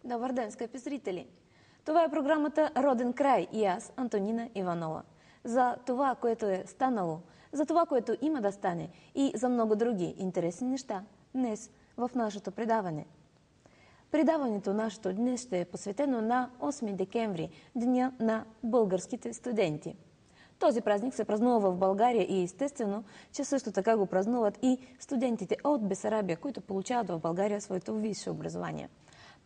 Добър ден, скъпи зрители! Това е програмата Роден край и аз, Антонина Иванова. За това, което е станало, за това, което има да стане и за много други интересни неща днес в нашето предаване. Предаването нашето днес ще е посветено на 8 декември, Деня на българските студенти. Този празник се празнува в България и естествено, че също така го празнуват и студентите от Бесарабия, които получават в България своето висше образование.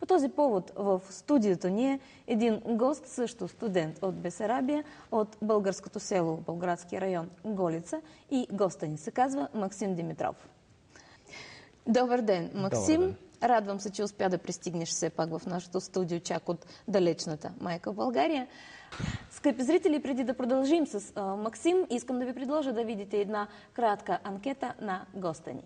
По този повод в студиото ни е един гост, също студент от Бесарабия, от българското село, Болградски район Голица, и госта ни се казва Максим Димитров. Добър ден, Максим! Добър ден. Радвам се, че успя да пристигнеш все пак в нашото студио чак от далечната майка България. Скъпи зрители, преди да продължим с Максим, искам да ви предложа да видите една кратка анкета на госта ни.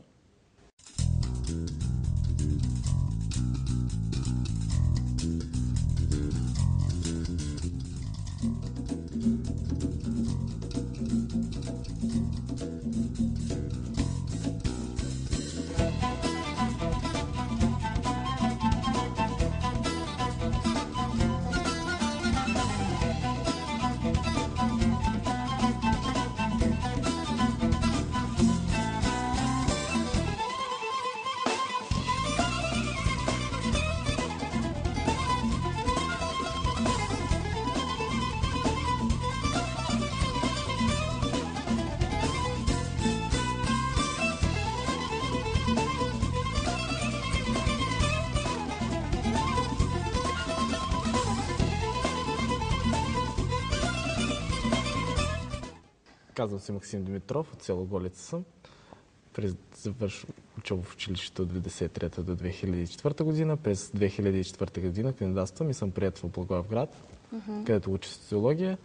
Казвам се Максим Димитров, от село Голица съм. Учил в училището от 1993 до 2004 година. През 2004 година кандидатствам и съм приет в Благоевград, където уча социология.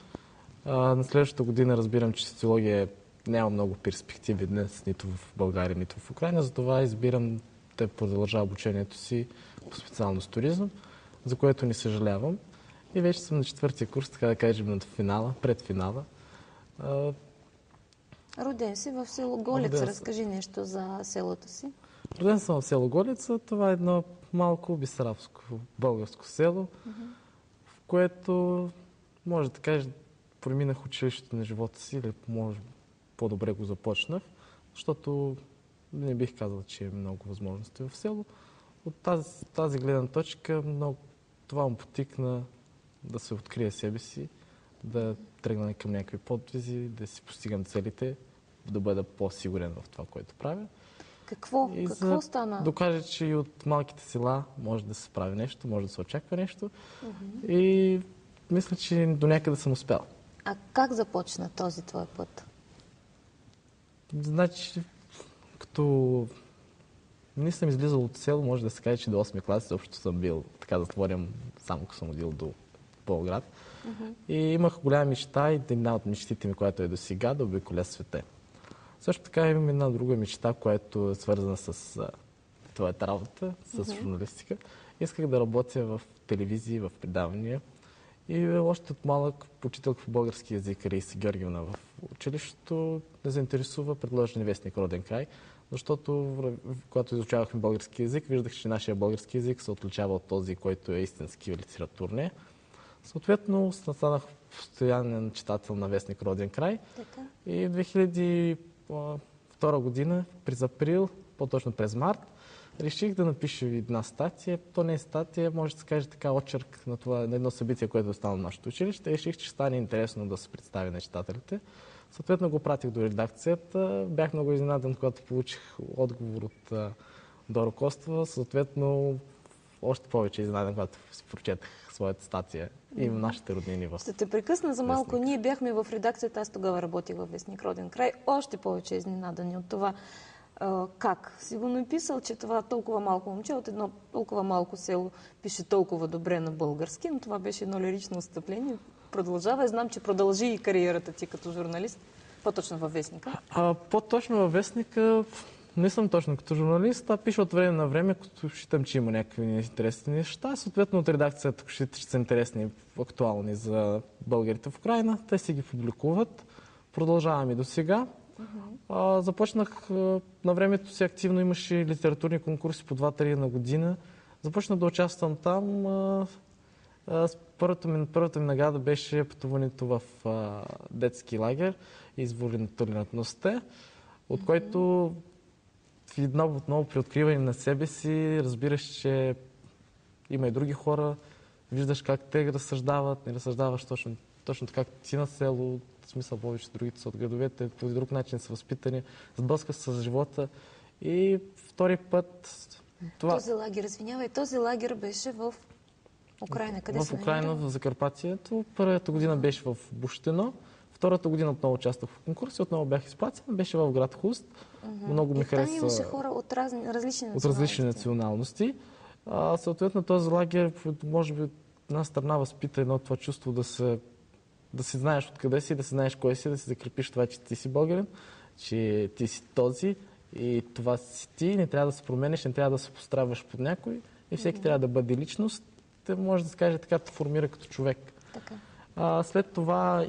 На следващата година разбирам, че социология няма много перспективи днес, нито в България, нито в Украйна. Затова избирам да продължа обучението си по специалност туризъм, за което не съжалявам. И вече съм на четвъртия курс, така да кажем, на финала, пред финала. Роден си в село Голица. Разкажи нещо за селото си. Роден съм в село Голица. Това е едно малко бесарабско българско село, в което, може да кажа, преминах училището на живота си, или може по-добре го започнах, защото не бих казал, че има много възможности в село. От тази гледна точка това му потикна да се открие себе си, да тръгна към някакви подвизи, да си постигам целите, да бъда по-сигурен в това, което правя. Какво стана? Докажа, че и от малките села може да се справи нещо, може да се очаква нещо. И мисля, че до някъде съм успял. А как започна този твой път? Значи, като не съм излизал от село, може да се каже, че до 8 клас също съм бил, така затворям, само като съм ходил до Болград. И имах голяма мечта и една от мечтите ми, която е до сега, да обиколя света. Също така имам една друга мечта, която е свързана с твоята работа, с журналистика. Исках да работя в телевизии, в предавания. И още от малък учителка в български език Раиса Георгиевна в училището ме заинтересува, предложи ни вестник Роден край, защото когато изучавахме български език, виждах, че нашия български език се отличава от този, който е истински литературния. Съответно, станах постоянен читател на вестник Роден край. Така. И в 2002 година, през април, по-точно през март, реших да напиша една статия. То не е статия, може да се каже така очерк на едно събитие, което е станало в нашето училище. Реших, че ще стане интересно да се представи на читателите. Съответно го пратих до редакцията. Бях много изненадан, когато получих отговор от Доро Костова. Съответно, още повече изненадан, когато си прочетах своята статия и нашите роднини в... Ще те прекъсна за малко. Ние бяхме в редакцията, аз тогава работих във вестник Роден край. Още повече изненадани от това. Как? Сигурно е писал, че това толкова малко момче от едно толкова малко село пише толкова добре на български, но това беше едно лирично отстъпление. Продължава. Знам, че продължи и кариерата ти като журналист, по-точно във вестника. По-точно във вестника не съм точно като журналист, а пиша от време на време, като считам, че има някакви интересни неща. Съответно от редакцията, ако считат, че са интересни и актуални за българите в Украйна, те си ги публикуват. Продължавам и до сега. Започнах на времето си активно, имаше литературни конкурси по 2-3 на година. Започнах да участвам там. Първата ми награда беше пътуването в детски лагер из толерантността, от който отново при откриване на себе си разбираш, че има и други хора, виждаш как те разсъждават, не разсъждаваш точно така, ти на село, в смисъл повече другите са от градовете, по друг начин са възпитани, сблъскаш се с живота и втори път това... Този лагер беше в Украйна. Къде в Украйна, в Закарпатието. Първата година беше в Бущино, втората година отново участвах в конкурс и отново бях изпратен. Беше в град Хуст. Много ми хареса. Там имаше хора от различни националности. Съответно, този лагер, може би, от една страна възпита едно това чувство да си знаеш откъде си, да си знаеш кой си, да си закрепиш това, че ти си българин, че ти си този и това си ти, не трябва да се промениш, не трябва да се постраваш под някой и всеки трябва да бъде личност. Те може да се каже така, те формира като човек. Така. След това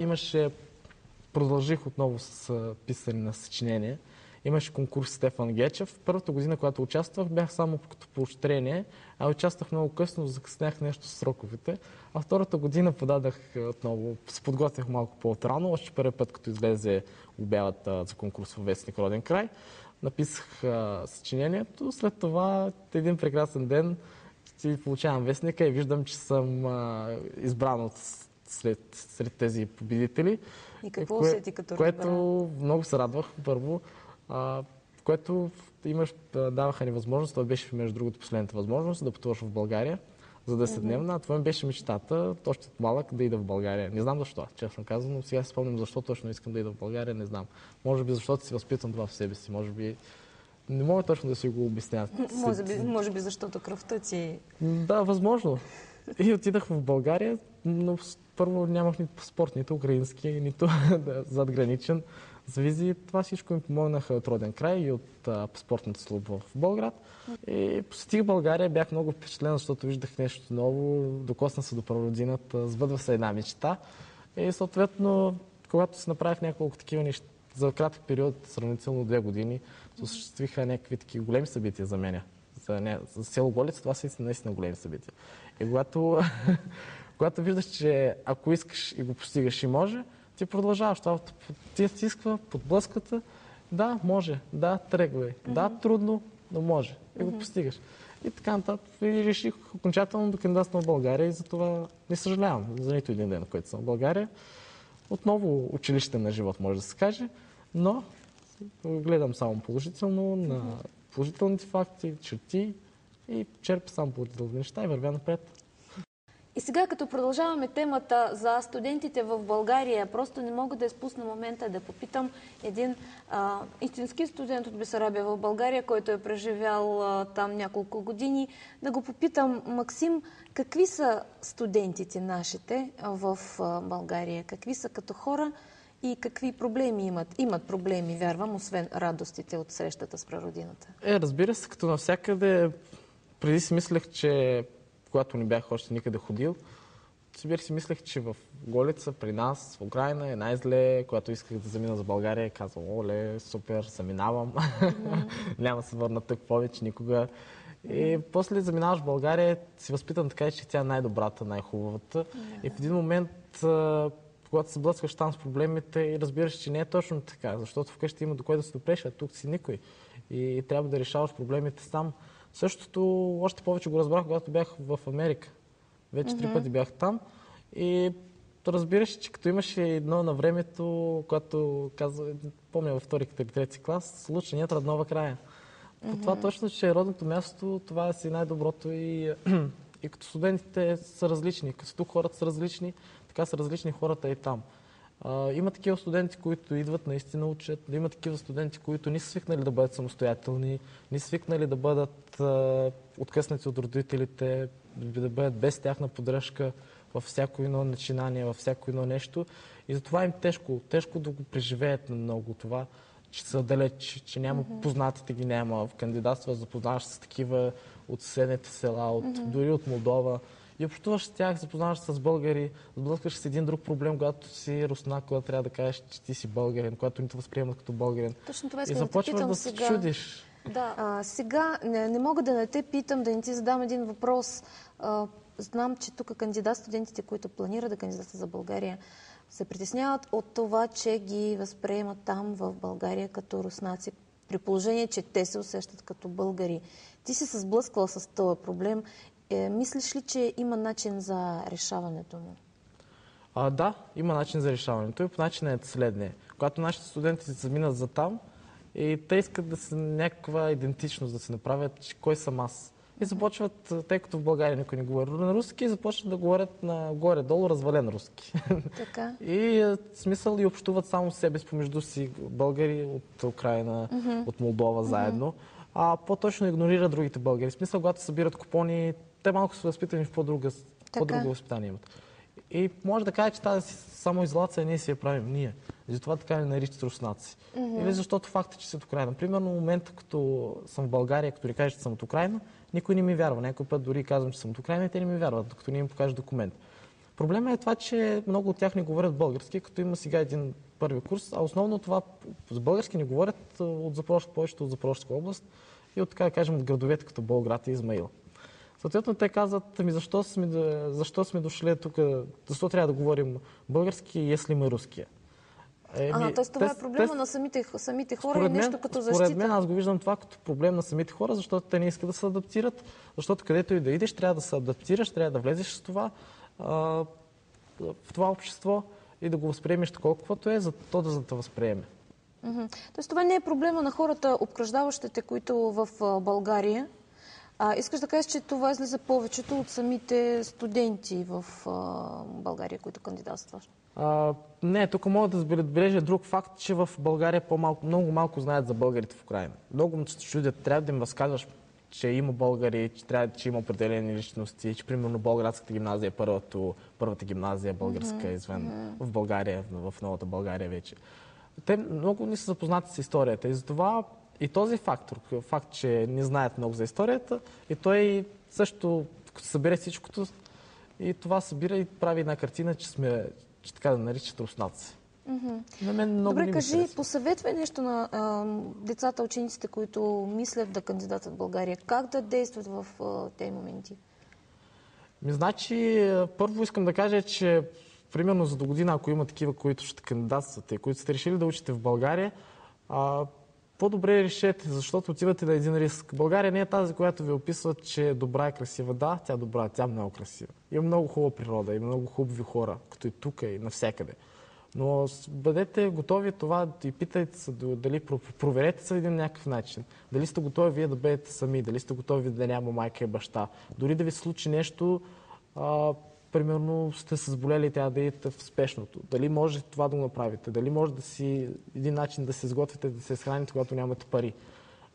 продължих отново с писане на съчинение. Имаше конкурс Стефан Гечев. Първата година, когато участвах, бях само като поощрение, а участвах много късно, закъснях нещо с сроковете. А втората година подадах отново, се подготвях малко по-отрано, още първи път, като излезе обявата за конкурс във вестник Роден край. Написах съчинението. След това един прекрасен ден си получавам вестника и виждам, че съм избран сред тези победители. И какво усети като което много се радвах, първо, което даваха ни възможност, това беше между другото последната възможност, да пътуваш в България за 10-дневна. Това ми беше мечтата, още от малък, да ида в България. Не знам защо, честно казвам, но сега си спомням защо точно искам да ида в България, не знам. Може би защото си възпитам това в себе си, може би не мога точно да си го обясня. Може би защото кръвта ти... Да, възможно. И отидах в България, но първо нямах нито паспорт, нито украински, нито задграничен. За визи това всичко ми помогнаха от Роден край и от паспортната служба в Болград. И посетих България, бях много впечатлен, защото виждах нещо ново, докосна се до прародината, сбъдва се една мечта. И съответно, когато се направих няколко такива неща, за кратък период, сравнително 2 години, се осъществиха някакви такива големи събития за мен. За село Голица това са наистина големи събития. И когато виждаш, че ако искаш и го постигаш и може, ти продължаваш. Това ти стисква, подблъсквата. Да, може. Да, тръгвай. Да, трудно, но може. И го постигаш. И така нататък. И реших окончателно да кандидатствам в България и затова не съжалявам за нито един ден, който съм в България. Отново училище на живот, може да се каже, но гледам само положително на положителните факти, черти и черпя само положителни неща и вървя напред. И сега, като продължаваме темата за студентите в България, просто не мога да изпусна момента да попитам един истински студент от Бесарабия в България, който е преживял там няколко години, да го попитам, Максим, какви са студентите нашите в България? Какви са като хора и какви проблеми имат? Имат проблеми, вярвам, освен радостите от срещата с прародината. Разбира се, като навсякъде, преди си мислех, че когато не бях още никъде ходил, си мислех, че в Голица, при нас, в Украйна е най-зле. Когато исках да замина за България, казвам, оле, супер, заминавам. Няма да се върна тук повече никога. И после заминаваш в България, си възпитан така, че тя е най-добрата, най-хубавата. И в един момент, когато се блъскаш там с проблемите и разбираш, че не е точно така, защото вкъщи има до кой да се допреш, а тук си никой. И трябва да решаваш проблемите сам. Същото още повече го разбрах, когато бях в Америка. Вече 3 пъти бях там. И разбираш, че като имаше едно на времето, когато помня във втори или трети клас, случаят роднова края. Това точно, че родното място, това е си най-доброто и като студентите са различни, като тук хората са различни, така са различни хората и там. Има такива студенти, които идват, наистина учат. Има такива студенти, които не са свикнали да бъдат самостоятелни, не са свикнали да бъдат откъснати от родителите, да бъдат без тяхна поддръжка във всяко едно начинание, във всяко едно нещо. И затова им тежко да го преживеят на много това, че са далеч, че няма познатите ги няма. В кандидатства запознаваш с такива от съседните села, дори от Молдова. И общуваш с тях, запознаваш се с българи, сблъскваш с един друг проблем, когато си руснак, когато трябва да кажеш, че ти си българин, когато не те възприемат като българин. Точно това и започваш да се чудиш. Да, сега не мога да не те питам, да не ти задам един въпрос. Знам, че тук студентите, които планират да кандидатстват за България, се притесняват от това, че ги възприемат там в България като руснаци, при положение, че те се усещат като българи. Ти си се сблъсквала с този проблем. Мислиш ли, че има начин за решаването му? Да, има начин за решаването. И по начинът е следния. Когато нашите студенти се заминат за там и те искат да са някаква идентичност, да се направят, че кой съм аз. И започват, тъй като в България никой не говори на руски, започват да говорят на горе-долу развален руски. Така. И смисъл и общуват само с себе си помежду си българи от Украина, от Молдова заедно. А по-точно игнорира другите българи. В смисъл, когато събират купони, те малко са възпитани в по-друго възпитание имат. И може да кажа, че тази самоизолация ние си я правим ние. Затова така ни наричат руснаци. Или защото факт е, че са от Украина. Примерно, в момента, като съм в България, като ли кажа, че съм от Украина, никой не ми вярва. Някой път дори казвам, че съм от Украина и те не ми вярват, докато не им покажа документ. Проблемът е това, че много от тях не говорят български, като има сега един първи курс, а основно това с български не говорят от повечето от Запорожска област и от, така да кажем, от градовете като Болград и Измаил. Съответно, те казват, защо сме дошли тук, защо трябва да говорим български, если ме руския. Т.е. това е проблема на самите хора и нещо като защита. Според мен аз го виждам това като проблем на самите хора, защото те не искат да се адаптират, защото където и да идеш, трябва да се адаптираш, трябва да влезеш с това, в това общество и да го възприемеш такова, каквото е, за то да те възприеме. Тоест това не е проблема на хората, обкръждаващите, които в България. Искаш да кажеш, че това излиза повечето от самите студенти в България, които кандидатстват? Не, тук мога да отбележа друг факт, че в България много малко знаят за българите в Украина. Много му се чудят, трябва да им разказваш, че има българи, че има определени личности, че примерно Болградската гимназия е първата гимназия българска извън в България, в новата България вече. Те много не са запознати с историята и затова и този факт, че не знаят много за историята, и той също събере всичкото и това събира и прави една картина, че така да наричат руснаци. Добре, кажи, посъветвай нещо на децата, учениците, които мислят да кандидатстват в България. Как да действат в тези моменти? Значи, първо искам да кажа, че примерно за до година, ако има такива, които ще кандидатствате, които сте решили да учите в България, по-добре решете, защото отивате на един риск. България не е тази, която ви описват, че е добра и красива. Да, тя е добра, тя е много красива. Има много хубава природа, има много хубави хора, като и тук, и навсякъде. Но бъдете готови това и питайте се, дали проверете се един някакъв начин. Дали сте готови вие да бъдете сами, дали сте готови да няма майка и баща. Дори да ви случи нещо, примерно сте се заболели и трябва да идете в спешното. Дали може това да го направите? Дали може един начин да се изготвите, да се изхраните, когато нямате пари?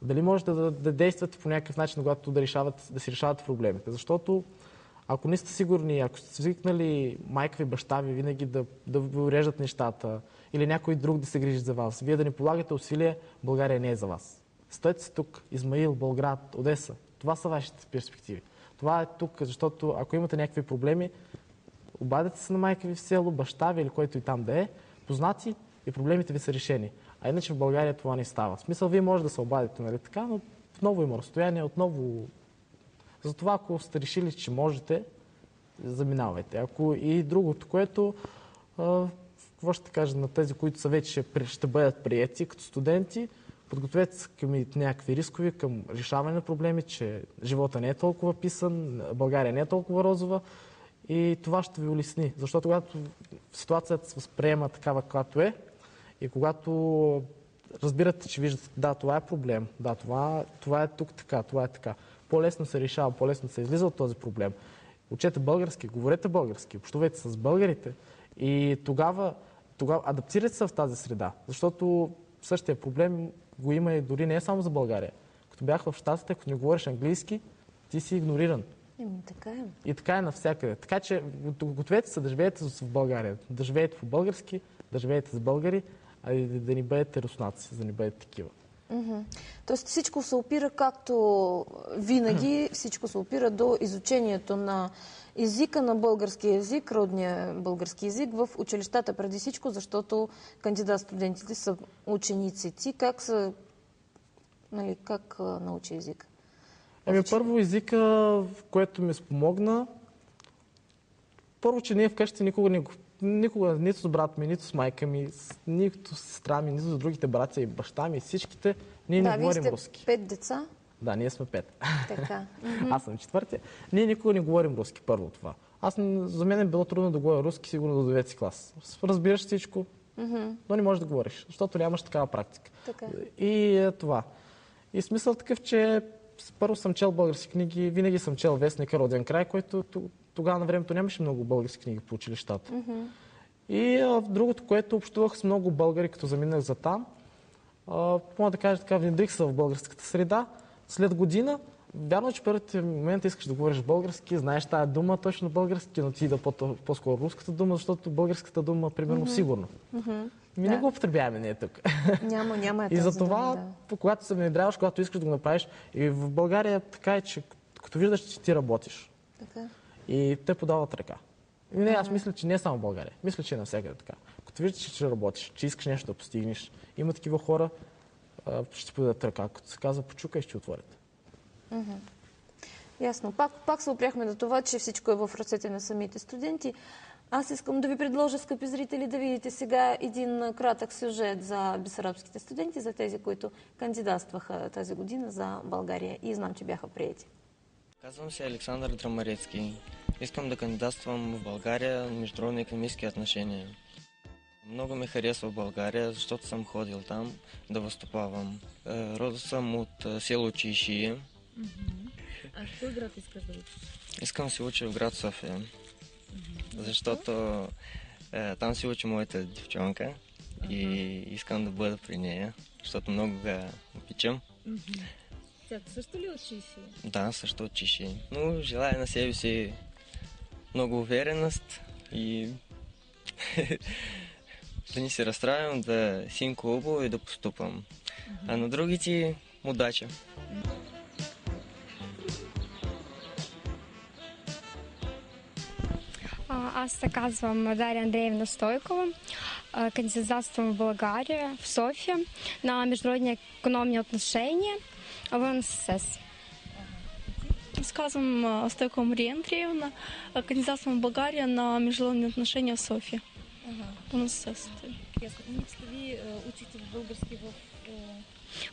Дали може да действате по някакъв начин, когато да си решавате проблемите? Защото ако не сте сигурни, ако сте свикнали майка ви, баща ви винаги да ви уреждат нещата или някой друг да се грижи за вас, вие да не полагате усилия, България не е за вас. Стойте се тук, Измаил, Болград, Одеса. Това са вашите перспективи. Това е тук, защото ако имате някакви проблеми, обадете се на майка ви в село, баща ви или който и там да е, познати и проблемите ви са решени. А иначе в България това не става. В смисъл, вие може да се обадите, нали така, но отново има разстояние, отново. Затова, ако сте решили, че можете, заминавайте. И другото, което, какво ще кажа на тези, които са вече ще бъдат приети като студенти, подгответе се към някакви рискови, към решаване на проблеми, че живота не е толкова писан, България не е толкова розова и това ще ви улесни. Защото когато ситуацията се възприема такава, каквато е и когато разбирате, че виждате, да, това е проблем, да, това е тук така, това е така. По-лесно се решава, по-лесно се излиза от този проблем. Учете български, говорете български, общувайте с българите и тогава адаптирайте се в тази среда. Защото същия проблем го има и дори не е само за България. Като бях в Щатите, ако не говориш английски, ти си игнориран. Така е. И така е навсякъде. Така че гответе се да живеете в България, да живеете по-български, да живеете с българи, а и да ни бъдете руснаци, да ни бъдете такива. Тоест всичко се опира, както винаги, всичко се опира до изучението на езика на български език, родния български език в училищата преди всичко, защото кандидат-студентите са ученици. Как са Нали, как научи език? Първо езика, което ми спомогна, първо, че ние вкъщи никога, нито с брат ми, нито с майка ми, нито с сестра ми, нито с другите братя и баща ми, всичките, ние не говорим руски. Да, вие сте 5 деца? Да, ние сме 5. Така. Аз съм четвъртия. Ние никога не говорим руски, първо това. За мен е било трудно да говоря руски, сигурно до 9 клас. Разбираш всичко, но не можеш да говориш, защото нямаш такава практика. Така. И това. И смисъл такъв, че първо съм чел български книги, винаги съм чел вестника "Роден край", който тогава на времето нямаше много български книги по училищата. И другото, което общувах с много българи, като заминах за там, мога да кажа така, внедрих се в българската среда. След година, вярно, че първите момента искаш да говориш български, знаеш тая дума точно български, но ти да по-скоро руската дума, защото българската дума, примерно, сигурно. Ми не го употребяваме ние тук. Няма И затова, когато се внедряваш, когато искаш да го направиш, и в България така е, че като виждаш, че ти работиш, и те подават ръка. И не, аз мисля, че не е само в България. Мисля, че е навсякъде така. Като виждаш, че работиш, че искаш нещо да постигнеш, има такива хора, ще ти подадат ръка. Като се казва, почукай, ще отворят. Ясно. Пак се опряхме до това, че всичко е в ръцете на самите студенти. Аз искам да ви предложа, скъпи зрители, да видите сега един кратък сюжет за бесарабските студенти, за тези, които кандидатстваха тази година за България и знам, че бяха приети. Казвам се Александър Драмарецки. Искам да кандидатствам в България на международни икономически отношения. Много ме харесва в България, защото съм ходил там да възстъпавам. Родом съм от село Чийши. А в кой град искаш да учиш? Искам да се уча в град София, защото там се учи моята девчонка и искам да бъда при нея, защото много ga обичам. Тя също ли от Чийши? Да, също от Чийши. Но желая на себе си много увереност и да не се разстраивам, да синко хубаво и да поступам. А на другите удача! Аз се казвам Дарья Андреевна Стойкова. Кандидатствам в България, в София, на международни икономически отношения в НСС. Аз казвам Стойкова Мария Андреевна. Кандидатствам в България на международни отношения в София. В НСС. Вие учите български в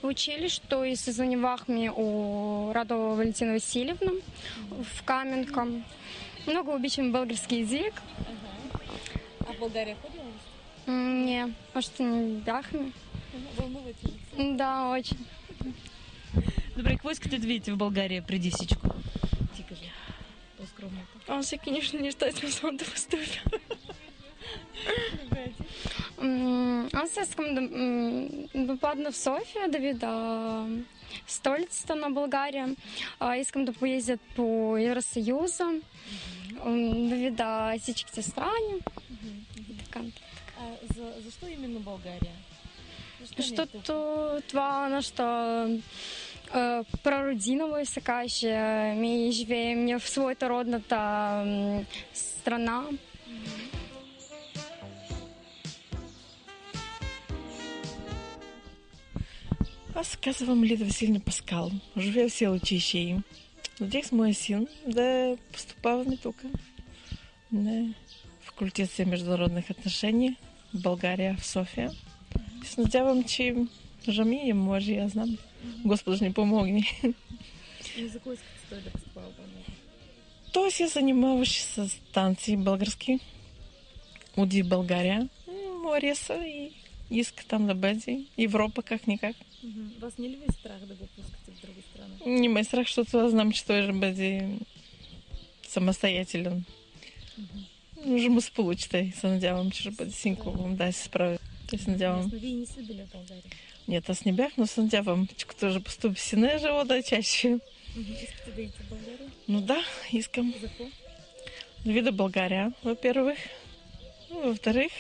училище, то и се занимавахме у Радова Валентина Васильевна в Каменка. Много обичам български език. А в България ходила ли сте? Не, още не бяхме. Вълнувате ли? Да, очень. Добре, какво искате да видите в България преди всичко? Ти кажи, по-скромно. Аз всеки неща искам само да постъпя. Аз искам да падна в София, да видя столицата на България. Искам да поездя по Евросъюза, да видя всичките страни. Защо именно България? Защото това нашата прародина, се каже. Ми живеем в своята родната страна. Аз се казвам Лида Василина Паскал. Живея в село Чийши. Надех с моя син да поступаваме тук на факултет международных отношений в България, в София. И се надявам, че жами може, я знам. Господи ж ни помогне. И за кой искате той да поступава в България? Той се занимаваше с танци български. Оди в България. Хареса и иска там да бъде. Европа как-никак. Вас не ли ви страх да го пускате в друга страна? Не ме страх, защото аз знам, че той ще бъде самостоятелен. Може му се получи, и се надявам, че ще бъде синко, да се справи. Се надявам. Вие не сте били в България? Нет, аз не бях, но се надявам, че като ще поступи сина, жила да е чаще. Искате да идете в България? Ну да, искам. За какво? Да видя България, во-первых. Во-вторых,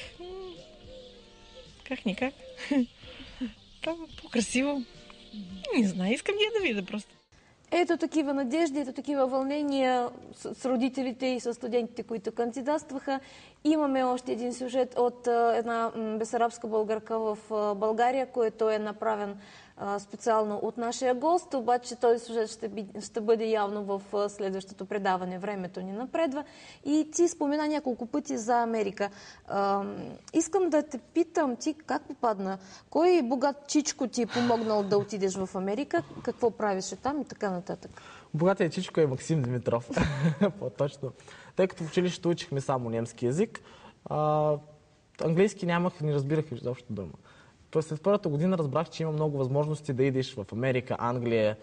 как-никак. Там по-красиво. Не знаю, искам я да видя просто. Ето такива надежди, ето такива вълнения с родителите и с студентите, които кандидатстваха. Имаме още един сюжет от една бесарабска българка в България, който е направен специално от нашия гост, обаче този сюжет ще бъде явно в следващото предаване. Времето ни напредва. И ти спомена няколко пъти за Америка. Искам да те питам, ти как попадна? Кой богат чичко ти е помогнал да отидеш в Америка? Какво правиш там и така нататък? Богатия чичко е Максим Димитров. По-точно. Тъй като в училището учихме само немски език, английски нямах, не разбирах изобщо дума. Тоест след първата година разбрах, че има много възможности да идеш в Америка, Англия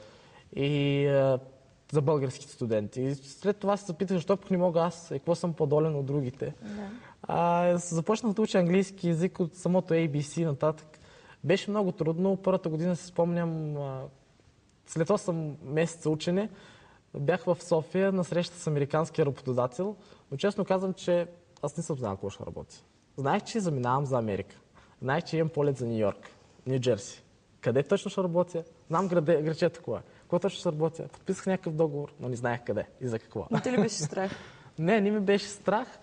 и за българските студенти. И след това се запитах, защо пък не мога аз, и какво съм по-долен от другите. Започнах да уча английски език от самото ABC нататък. Беше много трудно. Първата година си спомням, след 8 месеца учене, бях в София на среща с американския работодател, но честно казвам, че аз не съм знал какво ще работя. Знаех, че заминавам за Америка. Знаех, че имам полет за Ню Йорк, Ню Джерси. Къде точно ще работя? Знам градчето кое. Какво точно ще работя? Подписах някакъв договор, но не знаех къде и за какво. Не те ли беше страх? Не ми беше страх.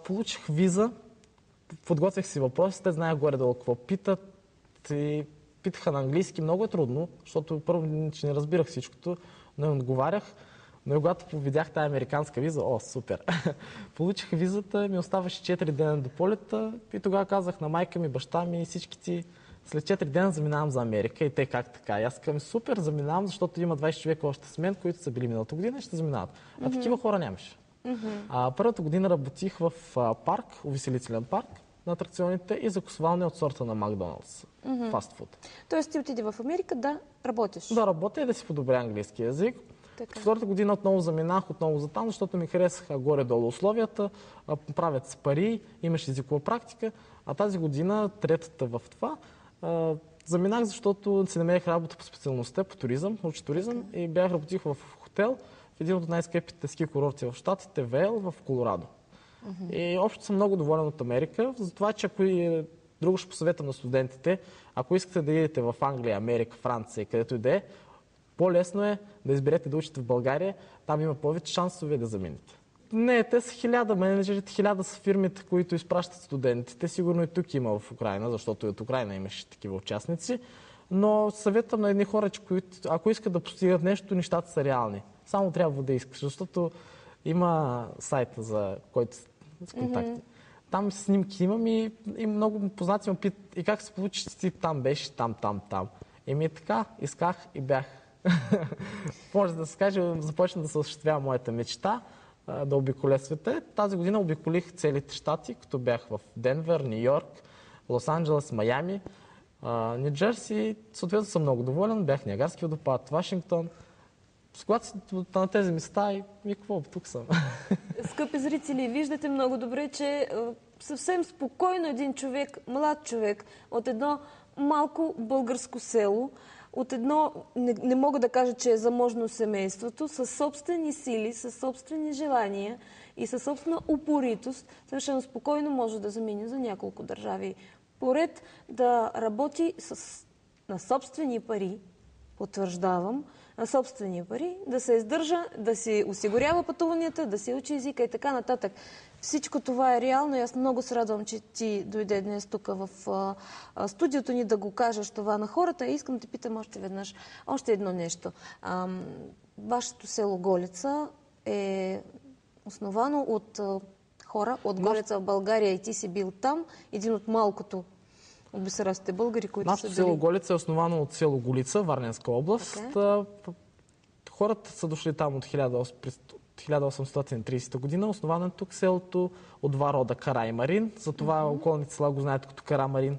Получих виза, подготвих си въпроси, те знаех горе-долу какво питат и питаха на английски. Много е трудно, защото първо, че не разбирах всичкото, но им отговарях. Но когато видях тази американска виза, супер! Получих визата, ми оставаше 4 дена до полета и тогава казах на майка ми, баща ми и всички, след 4 дена заминавам за Америка. И те как така? И аз казвам, супер, заминавам, защото има 20 човека още с мен, които са били миналата година и ще заминават. А такива хора нямаше. Първата година работих в парк, увеселителен парк на атракционите и закусвални от сорта на Макдоналдс. Фастфуд. Тоест ти отиде в Америка да работиш? Да работя и да си подобря английски език. Втората година отново заминах, отново за там, защото ми харесаха горе-долу условията, правят се пари, имаш езикова практика. А тази година, третата в това, заминах, защото си намерих работа по специалността, по туризъм, научен туризъм и работих в хотел в един от най-скъпите ски курорти в щатите, Вейл, в Колорадо. И общо съм много доволен от Америка, затова, че ако и друго ще посъветвам на студентите, ако искате да идете в Англия, Америка, Франция, където и да е, по-лесно е да изберете да учите в България, там има повече шансове да заминете. Не, те са 1000 менеджерите, 1000 са фирмите, които изпращат студентите. Сигурно и тук има в Украйна, защото и от Украйна имаше такива участници. Но съветвам на едни хора, че ако искат да постигат нещо, нещата са реални. Само трябва да искаш, защото има сайта, за който с контакти. Там снимки имам и много познати ме питат, и как се получи, че ти там беше, там. Е така, исках и бях. Може да се каже, започна да се осъществява моята мечта, да обиколя света. Тази година обиколих целите щати, като бях в Денвер, Ню Йорк, Лос-Анджелес, Майами, Ню Джерси. Съответно съм много доволен. Бях Ниагарски водопад, Вашингтон. С когато си на тези места и какво, тук съм. Скъпи зрители, виждате много добре, че съвсем спокойно един човек, млад човек, от едно малко българско село, от едно, не мога да кажа, че е заможно семейството, със собствени сили, със собствени желания и със собствена упоритост, съвършено спокойно може да замине за няколко държави. Поред да работи на собствени пари, потвърждавам, на собствени пари, да се издържа, да си осигурява пътуванията, да си учи езика и така нататък. Всичко това е реално и аз много се радвам, че ти дойде днес тук в студиото ни да го кажеш това на хората. И искам да те питам още веднъж, още едно нещо. Вашето село Голица е основано от хора от Голица в България и ти си бил там, един от малкото от бесарабските българи, които са били. Нашето село Голица е основано от село Голица, Варненска област. Хората са дошли там от 1830 година. Основано е тук селото от два рода Кара и Марин. Затова околните села го знаят като Кара Марин.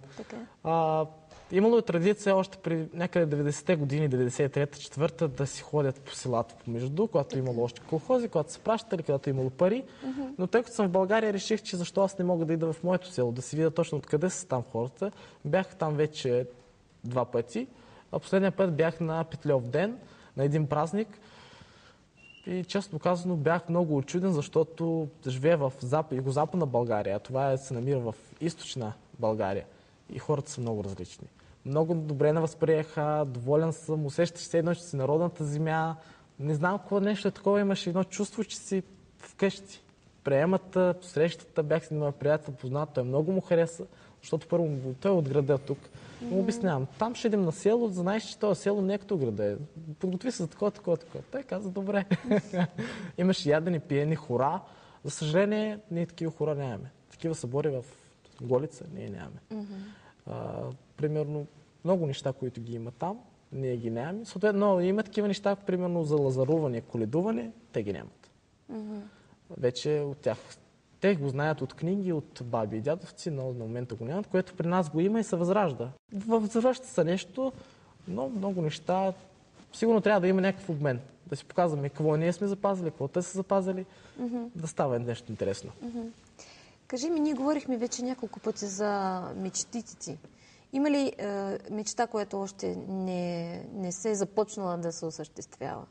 Имало е традиция още при някъде 90-те години, 93-та, 4-та, да си ходят по селата помежду, когато имало още колхози, когато се пращали, когато имало пари. Но тъй като съм в България, реших, че защо аз не мога да ида в моето село, да си видя точно откъде са там хората. Бях там вече 2 пъти. А последния път бях на Петльов ден, на един празник. И честно казано бях много учуден, защото живея в югозападна България, а това се намира в източна България. И хората са много различни. Много добре ме възприеха, доволен съм, усещаш се едно, че си народната земя. Не знам какво нещо е такова, имаш едно чувство, че си вкъщи. приемата, срещата, бях с моя приятел, познат, той много му хареса, защото първо той е от града тук. Му обяснявам, там ще идем на село, знаеш, че това село не е като града е. Подготви се за такова. Той каза, добре. Имаше ядени, пиени, хора. За съжаление, ние такива хора нямаме. Такива събори в Голица ние нямаме. Примерно, много неща, които ги има там, ние ги нямаме. Съответно, има такива неща, примерно за лазаруване, коледуване, те ги нямат. Вече от тях. Те го знаят от книги, от баби и дядовци, но на момента го нямат, което при нас го има и се възражда. Завръща се нещо, но много неща. Сигурно трябва да има някакъв обмен. Да си показваме какво ние сме запазили, какво те са запазили, да става нещо интересно. Кажи ми, ние говорихме вече няколко пъти за мечтите ти. Има ли мечта, която още не се е започнала да се осъществява?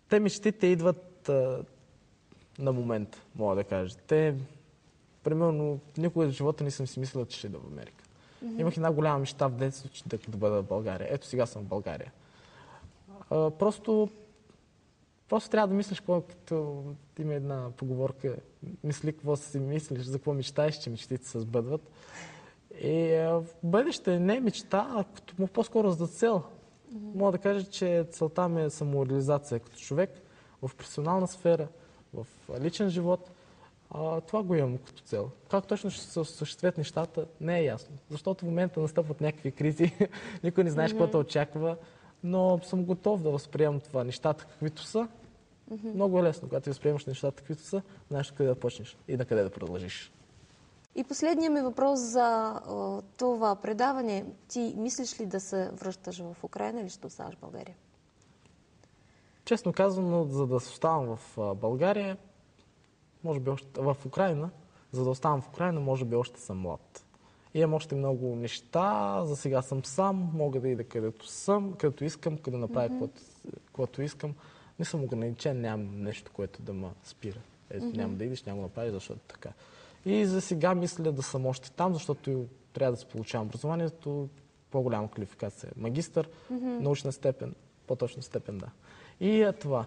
Те мечтите идват на момент, мога да кажа. Примерно, никога в живота не съм си мислила, че ще да в Америка. Имах една голяма мечта в детството, че да бъда в България. Ето сега съм в България. Просто трябва да мислиш, като има една поговорка, мисли какво си мислиш, за какво мечтаеш, че мечтите се сбъдват. И в бъдеще не е мечта, а по-скоро за цел. Мога да кажа, че целта ми е самореализация като човек в професионална сфера, в личен живот. Това го имам като цел. Как точно ще се осъществят нещата, не е ясно. Защото в момента настъпват някакви кризи, никой не знаеш какво те очаква, но съм готов да възприемам това, нещата каквито са. Много е лесно, когато ти възприемаш нещата каквито са, знаеш къде да почнеш и на къде да продължиш. И последният ми въпрос за това предаване. Ти мислиш ли да се връщаш в Украйна или ще оставаш в България? Честно казано, за да оставам в България, може би още в Украйна, за да оставам в Украйна, може би още съм млад. Имам още много неща, за сега съм сам, мога да ида където съм, където искам, къде направя каквото искам. Не съм ограничен, нямам нещо, което да ме спира. Няма да идиш, няма да направиш, защото така. И за сега мисля да съм още там, защото трябва да се получавам образованието, по-голяма квалификация. Магистър, научна степен, по-точна степен, да. И това.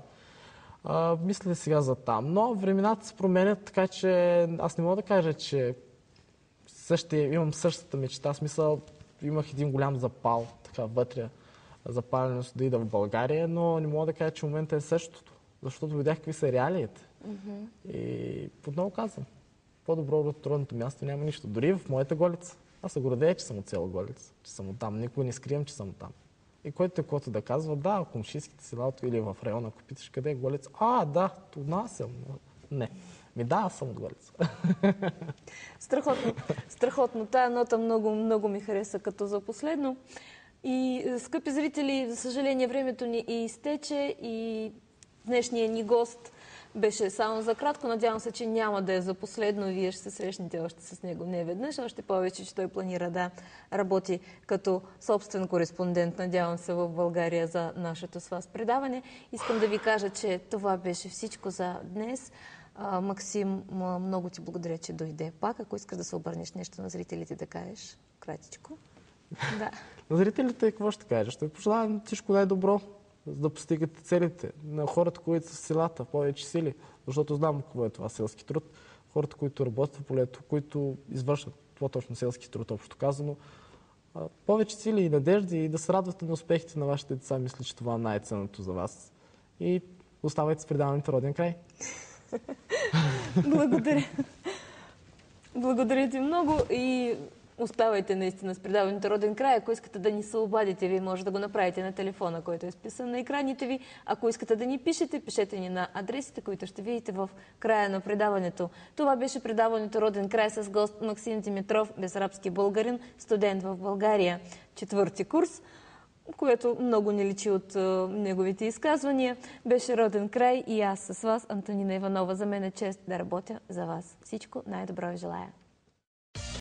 Мисля сега за там. Но времената се променят, така че аз не мога да кажа, че имам същата мечта. В смисъл, имах един голям запал, така вътре, запаленост да ида в България, но не мога да кажа, че в момента е същото. Защото видях какви са реалиите. И отново казвам, по-добро от родното място няма нищо. Дори в моята Голица. Аз се гордея, че съм от село Голица, че съм от там. Никога не скривам, че съм там. И който каквото да казва, да, комшийските села или в района, ако питаш къде е Голица, да, от нас съм. Не. Аз съм от Голица. Страхотно. Страхотно. Тая нота много, много ми хареса като за последно. И, скъпи зрители, за съжаление, времето ни изтече и днешният ни гост беше само за кратко. Надявам се, че няма да е за последно. Вие ще се срещнете още с него не веднъж. Още повече, че той планира да работи като собствен кореспондент, надявам се, в България за нашето с вас предаване. Искам да ви кажа, че това беше всичко за днес. Максим, много ти благодаря, че дойде пак. Ако искаш да се обърнеш нещо на зрителите, да кажеш кратичко. Да. На зрителите какво ще кажа? Ще ви пожелавам всичко най-добро, за да постигате целите. На хората, които са в селата, повече сили, защото знам какво е това селски труд. Хората, които работят в полето, които извършват по-точно селски труд, общо казано. Повече сили и надежди и да се радвате на успехите на вашите деца. Мисля, че това е най-ценното за вас. И оставайте с предаването Роден край. Благодаря. Благодаря ти много и оставайте наистина с предаването Роден край. Ако искате да ни се обадите, вие може да го направите на телефона, който е списан на екраните ви. Ако искате да ни пишете, пишете ни на адресите, които ще видите в края на предаването. Това беше предаването Роден край с гост Максим Димитров, безарабски българин, студент в България, 4-ти курс, което много не личи от неговите изказвания. Беше Роден край и аз с вас, Антонина Иванова. За мен е чест да работя за вас. Всичко най-добро ви желая.